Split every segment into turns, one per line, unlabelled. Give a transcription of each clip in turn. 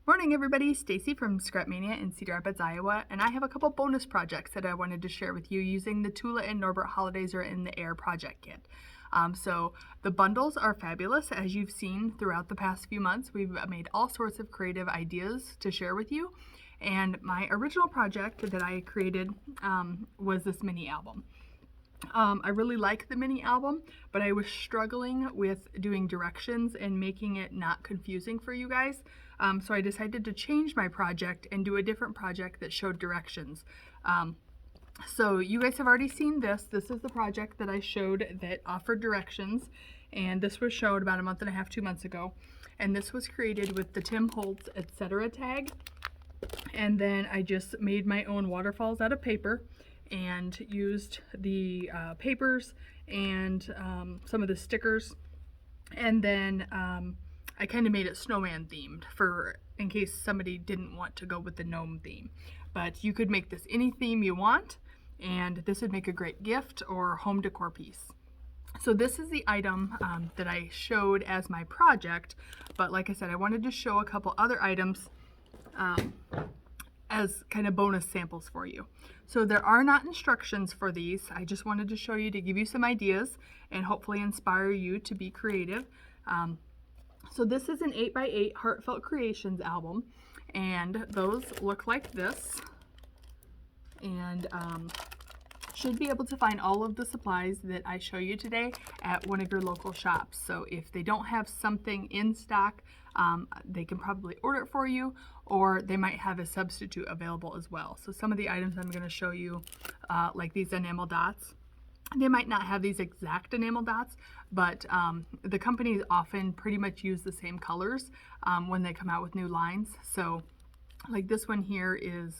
Morning everybody, Stacy from Scrapmania in Cedar Rapids, Iowa, and I have a couple bonus projects that I wanted to share with you using the Tulla and Norbert Holidays Are in the Air project kit. So the bundles are fabulous. As you've seen throughout the past few months, we've made all sorts of creative ideas to share with you. And my original project that I created was this mini album. I really like the mini album, but I was struggling with doing directions and making it not confusing for you guys. So I decided to change my project and do a different project that showed directions. So you guys have already seen this. This is the project that I showed that offered directions, and this was showed about a month and a half, 2 months ago. And this was created with the Tim Holtz etc. tag. And then I just made my own waterfalls out of paper and used the papers and some of the stickers, and then I kind of made it snowman themed for in case somebody didn't want to go with the gnome theme. But you could make this any theme you want, and this would make a great gift or home decor piece. So this is the item that I showed as my project, but like I said, I wanted to show a couple other items as kind of bonus samples for you. So there are not instructions for these. I just wanted to show you to give you some ideas and hopefully inspire you to be creative. So this is an 8x8 Heartfelt Creations album, and those look like this. And should be able to find all of the supplies that I show you today at one of your local shops. So if they don't have something in stock, they can probably order it for you, or they might have a substitute available as well. So some of the items I'm going to show you, like these enamel dots, they might not have these exact enamel dots, but the companies often pretty much use the same colors when they come out with new lines. So like this one here is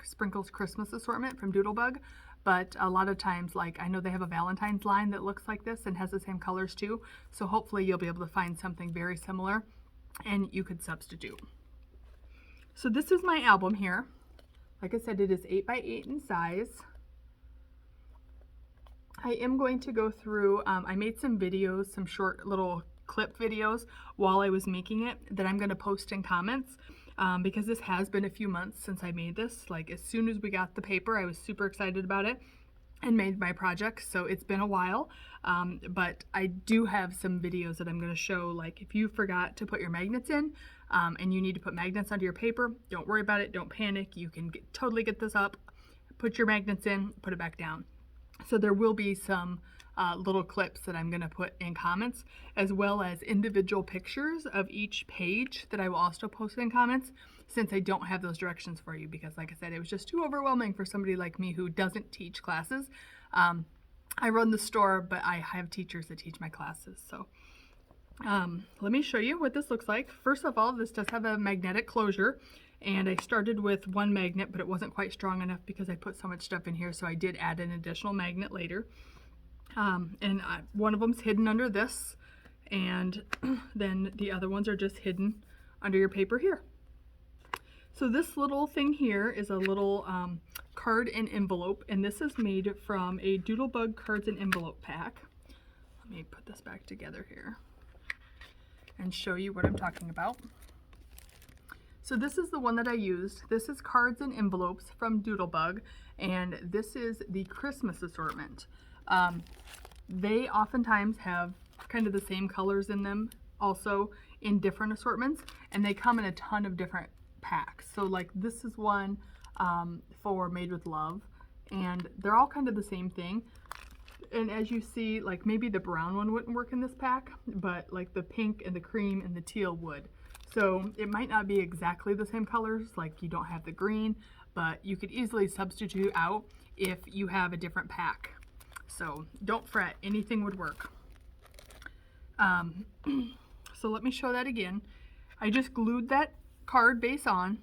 Sprinkles Christmas Assortment from Doodlebug. But a lot of times, like I know they have a Valentine's line that looks like this and has the same colors too. So hopefully you'll be able to find something very similar and you could substitute. So this is my album here. Like I said, it is 8x8 in size. I am going to go through, I made some videos, some short little clip videos while I was making it that I'm going to post in comments. Because this has been a few months since I made this. Like as soon as we got the paper, I was super excited about it and made my project. So it's been a while, but I do have some videos that I'm going to show. Like if you forgot to put your magnets in and you need to put magnets onto your paper, don't worry about it. Don't panic. You can totally get this up, put your magnets in, put it back down. So there will be some little clips that I'm going to put in comments, as well as individual pictures of each page that I will also post in comments, since I don't have those directions for you, because like I said, it was just too overwhelming for somebody like me who doesn't teach classes. I run the store, but I have teachers that teach my classes. So let me show you what this looks like. First of all, this does have a magnetic closure, and I started with one magnet, but it wasn't quite strong enough because I put so much stuff in here, so I did add an additional magnet later. One of them's hidden under this, and then the other ones are just hidden under your paper here. So this little thing here is a little card and envelope, and this is made from a Doodlebug cards and envelope pack. Let me put this back together here and show you what I'm talking about. So this is the one that I used. This is cards and envelopes from Doodlebug, and this is the Christmas assortment. They oftentimes have kind of the same colors in them, also in different assortments, and they come in a ton of different packs. So like this is one for Made with Love, and they're all kind of the same thing. And as you see, like maybe the brown one wouldn't work in this pack, but like the pink and the cream and the teal would. So it might not be exactly the same colors, like you don't have the green, but you could easily substitute out if you have a different pack. So don't fret, anything would work. So let me show that again. I just glued that card base on,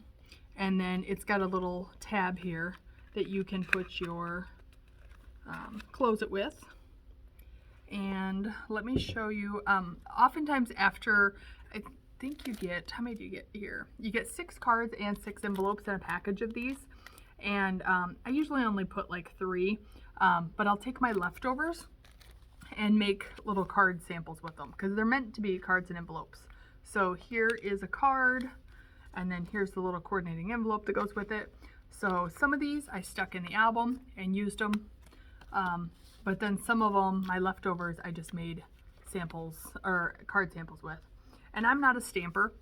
and then it's got a little tab here that you can put your, close it with. And let me show you, oftentimes after, I think you get, how many do you get here? You get 6 cards and 6 envelopes in a package of these. And I usually only put like 3. But I'll take my leftovers and make little card samples with them, because they're meant to be cards and envelopes. So here is a card, And then here's the little coordinating envelope that goes with it. So some of these I stuck in the album and used them. But then some of them, my leftovers, I just made samples or card samples with. And I'm not a stamper.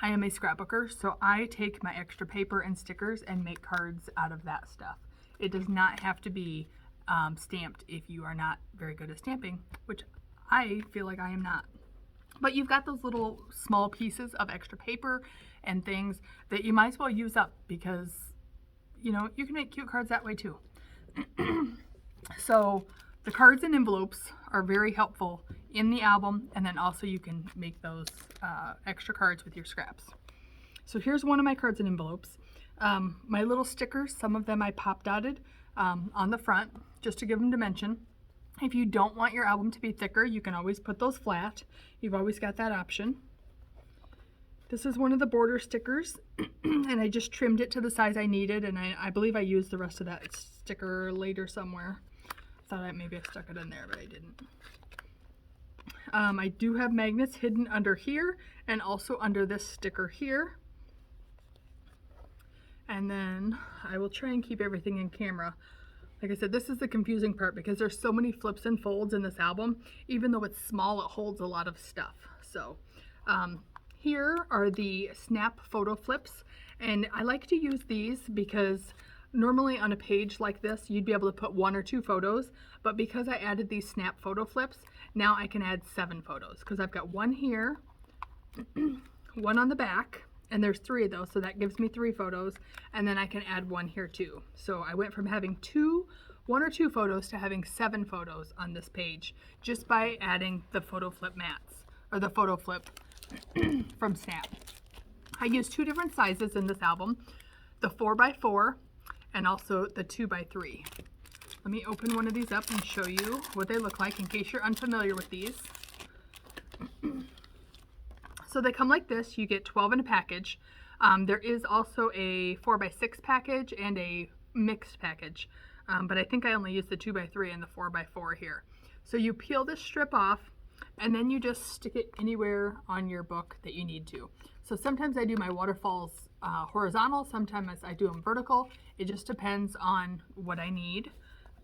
I am a scrapbooker, so I take my extra paper and stickers and make cards out of that stuff. It does not have to be stamped if you are not very good at stamping, which I feel like I am not. But you've got those little small pieces of extra paper and things that you might as well use up, because you know you can make cute cards that way too. So the cards and envelopes are very helpful in the album, and then also you can make those extra cards with your scraps. So here's one of my cards and envelopes. My little stickers, some of them I pop dotted on the front just to give them dimension. If you don't want your album to be thicker, you can always put those flat. You've always got that option. This is one of the border stickers, and I just trimmed it to the size I needed, and I believe I used the rest of that sticker later somewhere. Thought maybe I stuck it in there, but I didn't. I do have magnets hidden under here and also under this sticker here. And then I will try and keep everything in camera. Like I said, this is the confusing part because there's so many flips and folds in this album. Even though it's small, it holds a lot of stuff. So here are the snap photo flips, and I like to use these because normally on a page like this, you'd be able to put 1 or 2 photos, but because I added these snap photo flips, now I can add 7 photos because I've got one here, one on the back, and there's 3 of those, so that gives me 3 photos, and then I can add 1 here too. So I went from having 1 or 2 photos to having 7 photos on this page just by adding the photo flip mats, or the photo flip from Snap. I used 2 different sizes in this album, the 4x4 and also the 2x3. Let me open one of these up and show you what they look like in case you're unfamiliar with these. So they come like this. You get 12 in a package. There is also a 4x6 package and a mixed package, but I think I only used the 2x3 and the 4x4 here. So you peel this strip off, and then you just stick it anywhere on your book that you need to. So sometimes I do my waterfalls horizontal, sometimes I do them vertical. It just depends on what I need.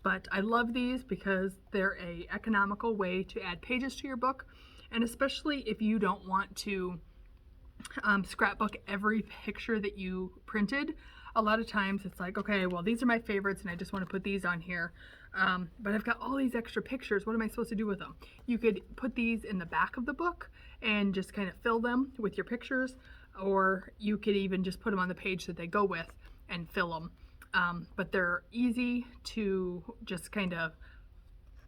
But I love these because they're an economical way to add pages to your book. And especially if you don't want to scrapbook every picture that you printed. A lot of times it's like, okay, well, these are my favorites and I just want to put these on here. But I've got all these extra pictures. What am I supposed to do with them? You could put these in the back of the book and just kind of fill them with your pictures, or you could even just put them on the page that they go with and fill them. But they're easy to just kind of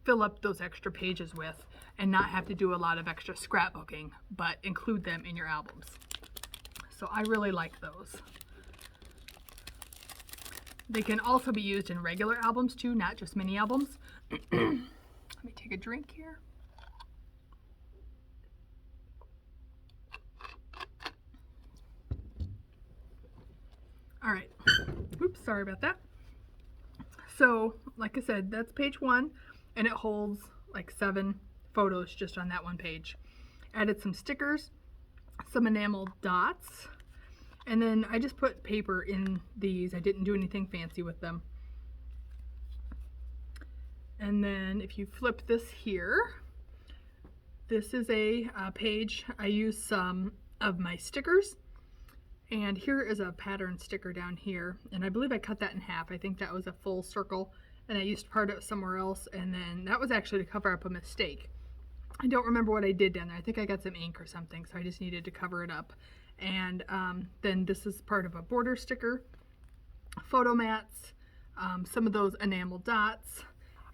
fill up those extra pages with and not have to do a lot of extra scrapbooking, but include them in your albums. So I really like those. They can also be used in regular albums too, not just mini albums. Let me take a drink here. All right. Oops, sorry about that. So, like I said, that's page 1, and it holds like 7 photos just on that one page. Added some stickers, some enamel dots, and then I just put paper in these. I didn't do anything fancy with them. And then if you flip this here, this is a page. I used some of my stickers, and here is a pattern sticker down here, and I believe I cut that in half. I think that was a full circle, and I used part of it somewhere else, and then that was actually to cover up a mistake. I don't remember what I did down there. I think I got some ink or something, so I just needed to cover it up. And then this is part of a border sticker, photo mats, some of those enamel dots.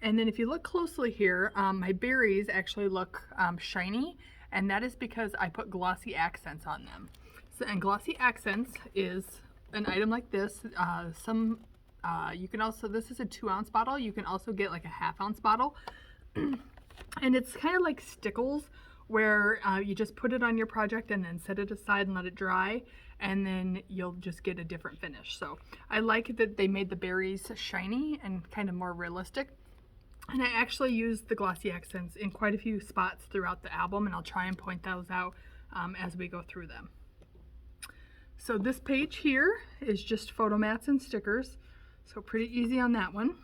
And then if you look closely here, my berries actually look shiny, and that is because I put Glossy Accents on them. So, and Glossy Accents is an item like this. You can also, this is a 2-ounce bottle. You can also get like a 1/2-ounce bottle. And it's kind of like stickles, where you just put it on your project and then set it aside and let it dry, and then you'll just get a different finish. So I like that they made the berries shiny and kind of more realistic. And I actually used the Glossy Accents in quite a few spots throughout the album, and I'll try and point those out as we go through them. So this page here is just photo mats and stickers. So pretty easy on that one.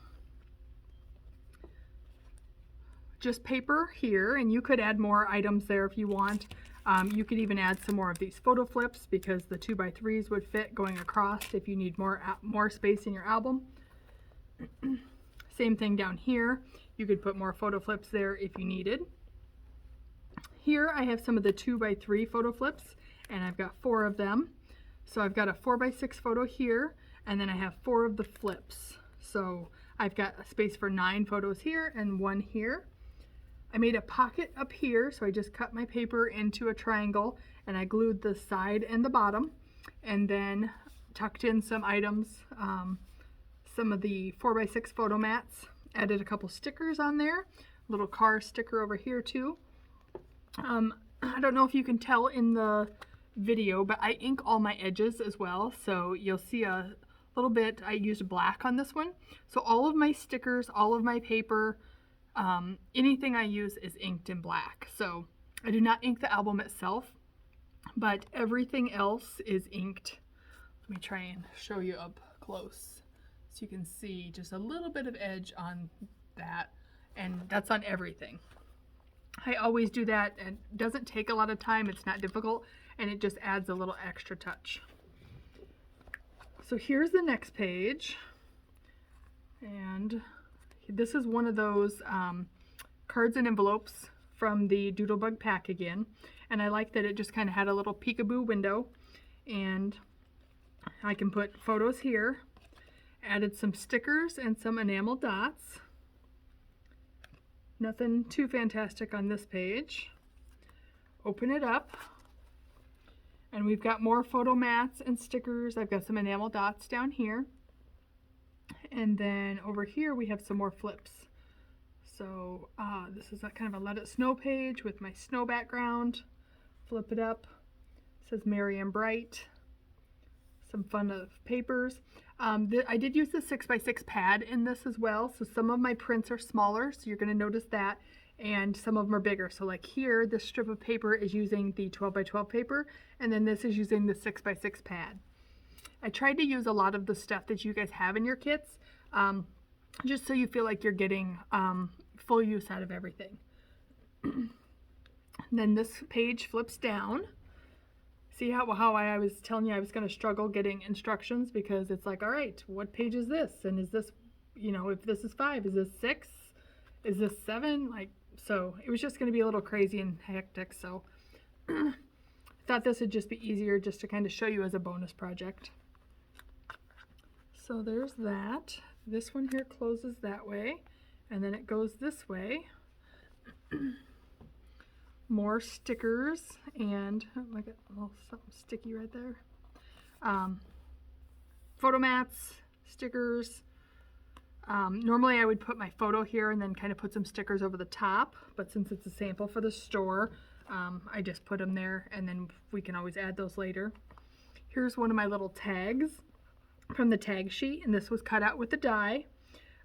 Just paper here, and you could add more items there if you want. You could even add some more of these photo flips because the 2x3s would fit going across if you need more space in your album. Same thing down here. You could put more photo flips there if you needed. Here I have some of the 2x3 photo flips, and I've got 4 of them. So I've got a 4x6 photo here, and then I have 4 of the flips. So I've got a space for 9 photos here and 1 here. I made a pocket up here, so I just cut my paper into a triangle and I glued the side and the bottom, and then tucked in some items, some of the 4x6 photo mats, added a couple stickers on there, little car sticker over here too. I don't know if you can tell in the video, but I ink all my edges as well, so you'll see a little bit. I used black on this one, so all of my stickers, all of my paper, anything I use is inked in black. So I do not ink the album itself, but everything else is inked. Let me try and show you up close so you can see just a little bit of edge on that, and that's on everything. I always do that, and it doesn't take a lot of time, it's not difficult, and it just adds a little extra touch. So here's the next page, and this is one of those cards and envelopes from the Doodlebug pack again, and I like that it just kind of had a little peekaboo window, and I can put photos here. Added some stickers and some enamel dots. Nothing too fantastic on this page. Open it up, and we've got more photo mats and stickers. I've got some enamel dots down here. And then over here we have some more flips. So this is a kind of a Let It Snow page with my snow background. Flip it up. It says Merry and Bright. Some fun of papers. I did use the 6x6 pad in this as well. So some of my prints are smaller, so you're going to notice that. And some of them are bigger. So like here, this strip of paper is using the 12x12 paper, and then this is using the 6x6 pad. I tried to use a lot of the stuff that you guys have in your kits, just so you feel like you're getting full use out of everything. Then this page flips down. See how I was telling you I was going to struggle getting instructions, because it's like, all right, what page is this? And is this, you know, if this is 5, is this 6? Is this 7? Like, so it was just going to be a little crazy and hectic. So I thought this would just be easier just to kind of show you as a bonus project. So there's that. This one here closes that way, and then it goes this way. More stickers, and I got a little something sticky right there. Photo mats, stickers. Normally I would put my photo here and then kind of put some stickers over the top, but since it's a sample for the store, I just put them there, and then we can always add those later. Here's one of my little tags from the tag sheet, and this was cut out with the die.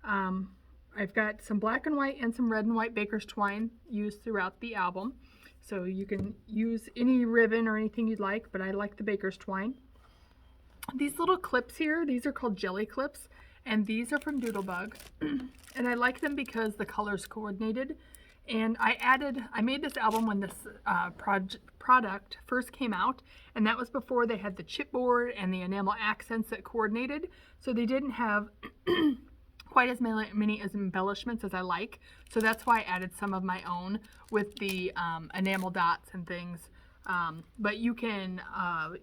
I've got some black and white and some red and white baker's twine used throughout the album. So you can use any ribbon or anything you'd like, but I like the baker's twine. These little clips here, these are called jelly clips, and these are from Doodlebug. And I like them because the color's coordinated. And I made this album when this product first came out, and that was before they had the chipboard and the enamel accents that coordinated. So they didn't have quite as many as embellishments as I like. So that's why I added some of my own with the enamel dots and things. But you can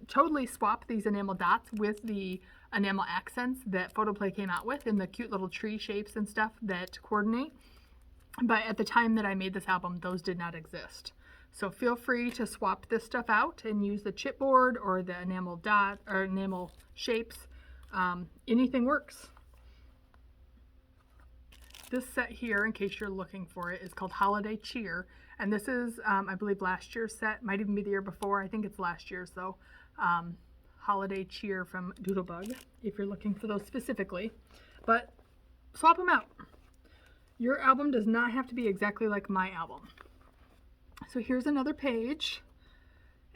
totally swap these enamel dots with the enamel accents that Photoplay came out with, and the cute little tree shapes and stuff that coordinate. But at the time that I made this album, those did not exist. So feel free to swap this stuff out and use the chipboard or the enamel dot or enamel shapes. Anything works. This set here, in case you're looking for it, is called Holiday Cheer. And this is, I believe, last year's set. Might even be the year before. I think it's last year's, though. Holiday Cheer from Doodlebug, if you're looking for those specifically. But swap them out. Your album does not have to be exactly like my album. So here's another page.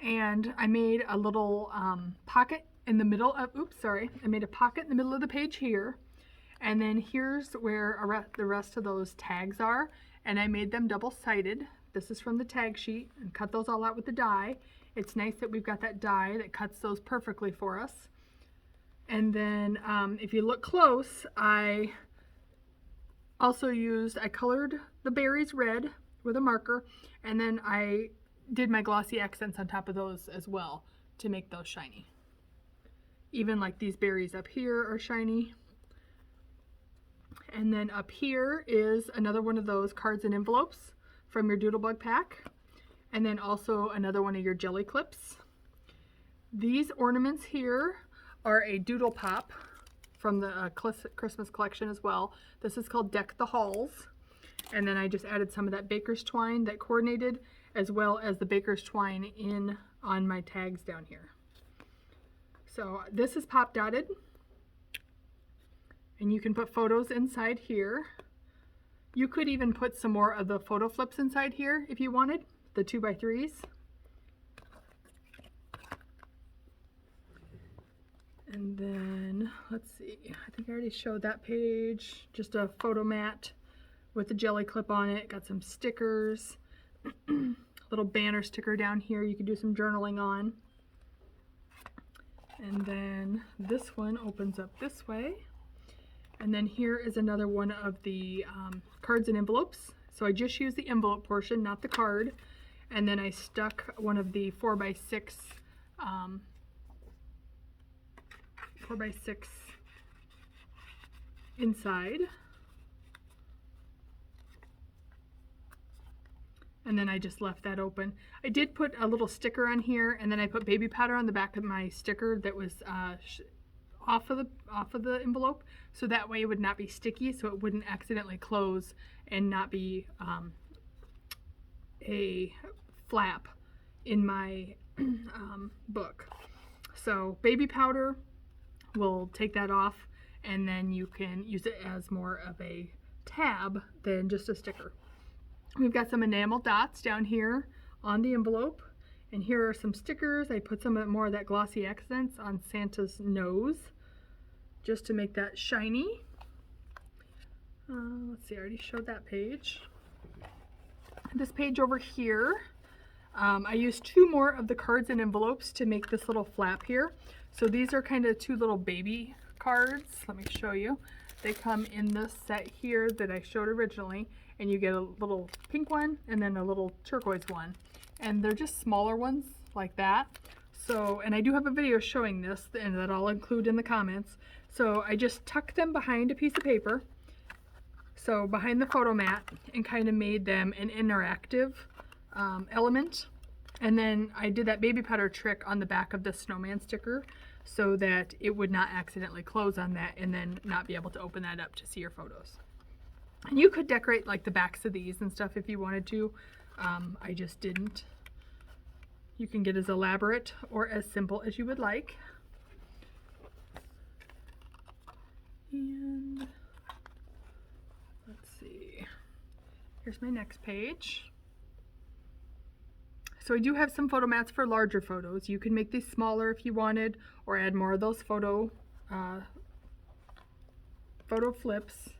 And I made a little pocket in the middle of, I made a pocket in the middle of the page here. And then here's where the rest of those tags are. And I made them double-sided. This is from the tag sheet, and cut those all out with the die. It's nice that we've got that die that cuts those perfectly for us. And then if you look close, I also I colored the berries red with a marker, and then I did my glossy accents on top of those as well to make those shiny. Even like these berries up here are shiny. And then up here is another one of those cards and envelopes from your Doodlebug pack. And then also another one of your jelly clips. These ornaments here are a doodle pop from the Christmas collection as well. This is called Deck the Halls. And then I just added some of that baker's twine that coordinated, as well as the baker's twine on my tags down here. So this is pop dotted. And you can put photos inside here. You could even put some more of the photo flips inside here if you wanted, the 2x3s. And then, let's see, I think I already showed that page. Just a photo mat with a jelly clip on it. Got some stickers. Little banner sticker down here you could do some journaling on. And then this one opens up this way. And then here is another one of the cards and envelopes. So I just used the envelope portion, not the card. And then I stuck one of the 4x6 inside. And then I just left that open. I did put a little sticker on here, and then I put baby powder on the back of my sticker that was off of the envelope, so that way it would not be sticky, so it wouldn't accidentally close and not be a flap in my book. So baby powder will take that off, and then you can use it as more of a tab than just a sticker. We've got some enamel dots down here on the envelope, and here are some stickers. I put some more of that glossy accents on Santa's nose just to make that shiny. Let's see, I already showed that page. This page over here, I used 2 more of the cards and envelopes to make this little flap here. So these are kind of 2 little baby cards. Let me show you. They come in this set here that I showed originally, and you get a little pink one and then a little turquoise one. And they're just smaller ones like that. So, and I do have a video showing this, and that I'll include in the comments. So I just tucked them behind a piece of paper, so behind the photo mat, and kind of made them an interactive element. And then I did that baby powder trick on the back of the snowman sticker so that it would not accidentally close on that and then not be able to open that up to see your photos. And you could decorate like the backs of these and stuff if you wanted to. I just didn't. You can get as elaborate or as simple as you would like. And let's see. Here's my next page. So I do have some photo mats for larger photos. You can make these smaller if you wanted, or add more of those photo flips.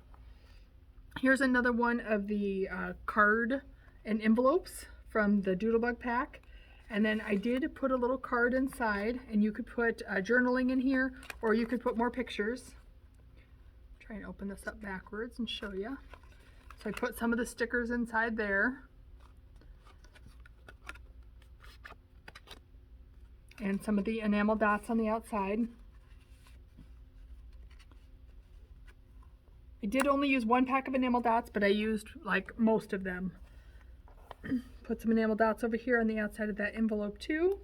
Here's another one of the card and envelopes from the Doodlebug pack. And then I did put a little card inside, and you could put journaling in here, or you could put more pictures. Try and open this up backwards and show you. So I put some of the stickers inside there. And some of the enamel dots on the outside. I did only use 1 pack of enamel dots, but I used like most of them. Put some enamel dots over here on the outside of that envelope too.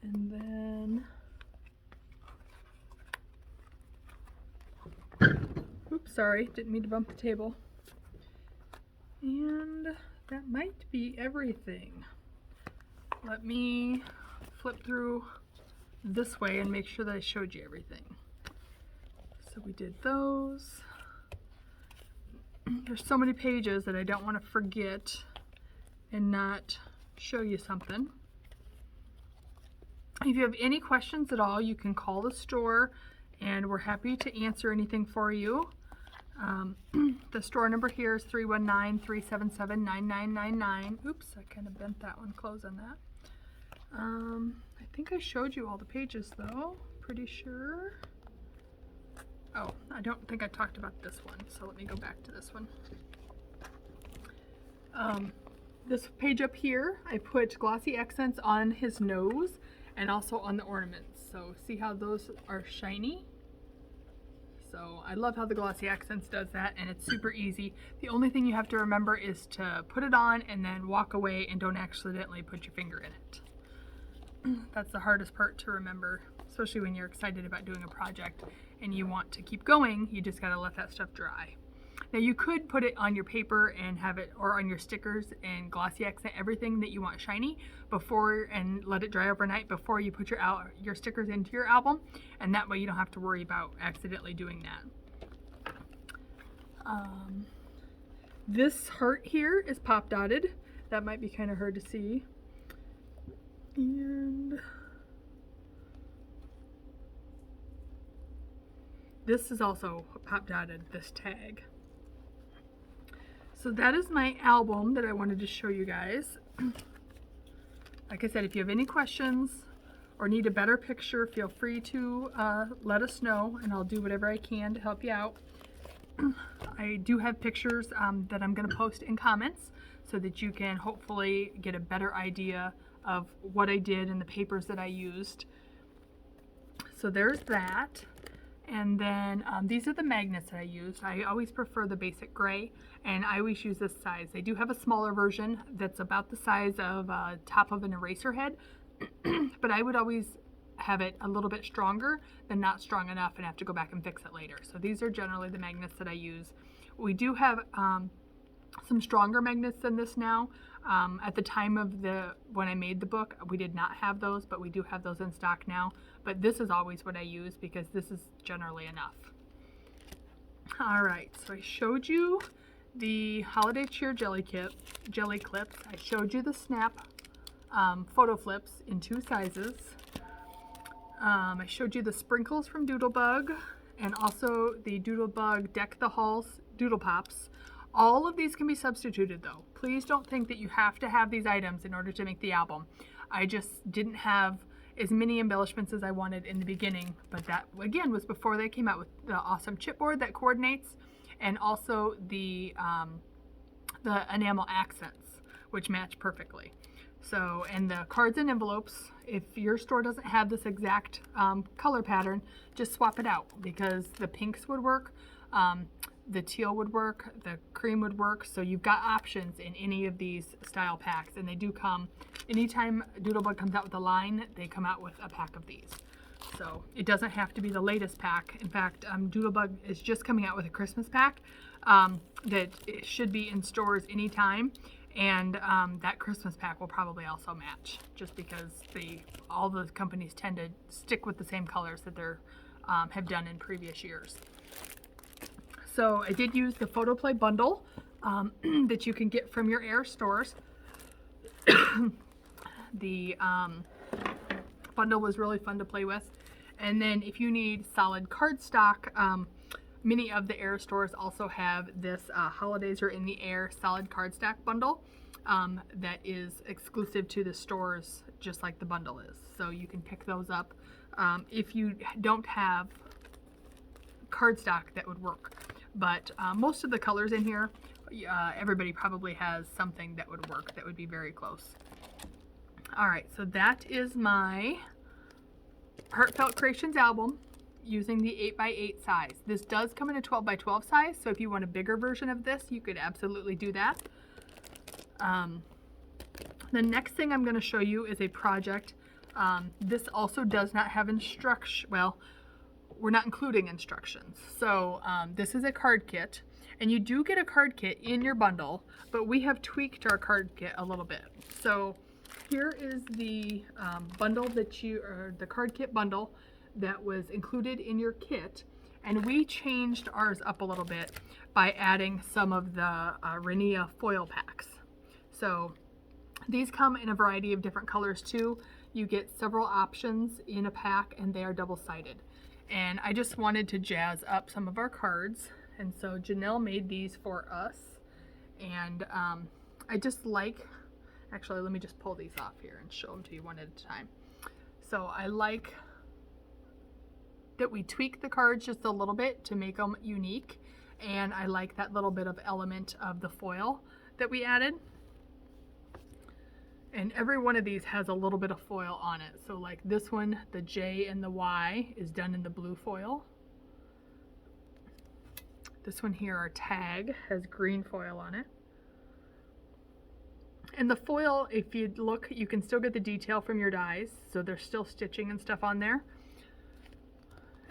And then, oops, sorry, didn't mean to bump the table. And that might be everything. Let me flip through this way and make sure that I showed you everything. So we did those. There's so many pages that I don't want to forget and not show you something. If you have any questions at all, you can call the store and we're happy to answer anything for you. The store number here is 319-377-9999. Oops, I kind of bent that one, close on that. I think I showed you all the pages though, pretty sure. Oh, I don't think I talked about this one, so let me go back to this one. This page up here, I put glossy accents on his nose and also on the ornaments. So see how those are shiny? So I love how the Glossy Accents does that, and it's super easy. The only thing you have to remember is to put it on and then walk away and don't accidentally put your finger in it. That's the hardest part to remember, especially when you're excited about doing a project and you want to keep going. You just gotta let that stuff dry. Now you could put it on your paper and have it, or on your stickers and glossy accent everything that you want shiny before, and let it dry overnight before you put your stickers into your album, and that way you don't have to worry about accidentally doing that. This heart here is pop dotted. That might be kind of hard to see. And this is also pop dotted, this tag. So that is my album that I wanted to show you guys. Like I said, if you have any questions or need a better picture, feel free to let us know, and I'll do whatever I can to help you out. I do have pictures that I'm going to post in comments so that you can hopefully get a better idea of what I did and the papers that I used. So there's that. And then these are the magnets that I used. I always prefer the basic gray, and I always use this size. They do have a smaller version that's about the size of top of an eraser head, but I would always have it a little bit stronger than not strong enough and have to go back and fix it later. So these are generally the magnets that I use. We do have some stronger magnets than this now. At the time of when I made the book, we did not have those, but we do have those in stock now. But this is always what I use because this is generally enough. All right, so I showed you the Holiday Cheer jelly clips. I showed you the Snap photo flips in 2 sizes. I showed you the sprinkles from Doodlebug, and also the Doodlebug Deck the Halls Doodle Pops. All of these can be substituted though. Please don't think that you have to have these items in order to make the album. I just didn't have as many embellishments as I wanted in the beginning, but that again was before they came out with the awesome chipboard that coordinates, and also the enamel accents, which match perfectly. So, and the cards and envelopes, if your store doesn't have this exact color pattern, just swap it out, because the pinks would work, the teal would work, the cream would work. So you've got options in any of these style packs, and they do come, anytime Doodlebug comes out with a line, they come out with a pack of these. So it doesn't have to be the latest pack. In fact, Doodlebug is just coming out with a Christmas pack that it should be in stores anytime. And that Christmas pack will probably also match, just because all the companies tend to stick with the same colors that they have done in previous years. So I did use the Photo Play bundle that you can get from your Air stores. The bundle was really fun to play with. And then if you need solid cardstock, many of the Air stores also have this Holidays Are in the Air solid cardstock bundle that is exclusive to the stores, just like the bundle is. So you can pick those up. If you don't have cardstock, that would work. But most of the colors in here, everybody probably has something that would work, that would be very close. All right, so that is my Heartfelt Creations album using the 8x8 size. This does come in a 12x12 size, so if you want a bigger version of this, you could absolutely do that. The next thing I'm going to show you is a project. This also does not have well, we're not including instructions. So this is a card kit, and you do get a card kit in your bundle, but we have tweaked our card kit a little bit. So here is the bundle or the card kit bundle that was included in your kit, and we changed ours up a little bit by adding some of the Renia foil packs. So These come in a variety of different colors too. You get several options in a pack, and they are double-sided. And I just wanted to jazz up some of our cards, and so Janelle made these for us. And I just like, actually let me just pull these off here and show them to you one at a time. So I like that we tweak the cards just a little bit to make them unique, and I like that little bit of element of the foil that we added. And every one of these has a little bit of foil on it. So like this one, the J and the Y is done in the blue foil. This one here, our tag, has green foil on it. And the foil, if you look, you can still get the detail from your dies. So there's still stitching and stuff on there.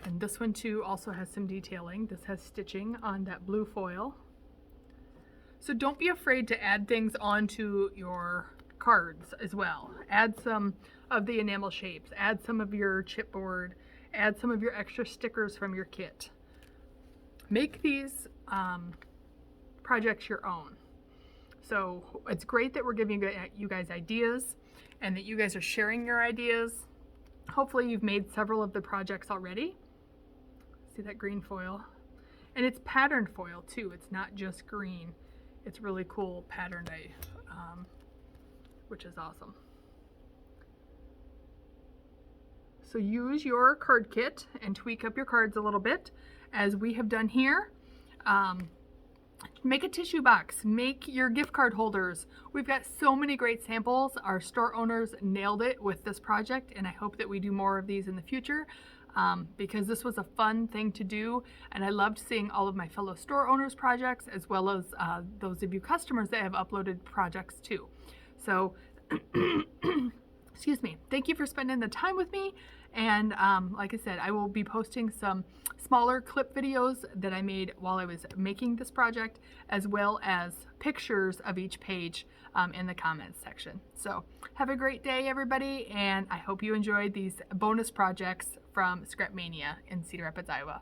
And this one too also has some detailing. This has stitching on that blue foil. So don't be afraid to add things onto your cards as well. Add some of the enamel shapes, add some of your chipboard, add some of your extra stickers from your kit. Make these projects your own. So it's great that we're giving you guys ideas and that you guys are sharing your ideas. Hopefully you've made several of the projects already. See that green foil? And it's patterned foil too. It's not just green. It's really cool patterned, which is awesome. So use your card kit and tweak up your cards a little bit, as we have done here. Make a tissue box, make your gift card holders. We've got so many great samples. Our store owners nailed it with this project, and I hope that we do more of these in the future, because this was a fun thing to do, and I loved seeing all of my fellow store owners' projects, as well as those of you customers that have uploaded projects too. So, excuse me, thank you for spending the time with me. And like I said, I will be posting some smaller clip videos that I made while I was making this project, as well as pictures of each page in the comments section. So have a great day, everybody, and I hope you enjoyed these bonus projects from Scrapmania in Cedar Rapids, Iowa.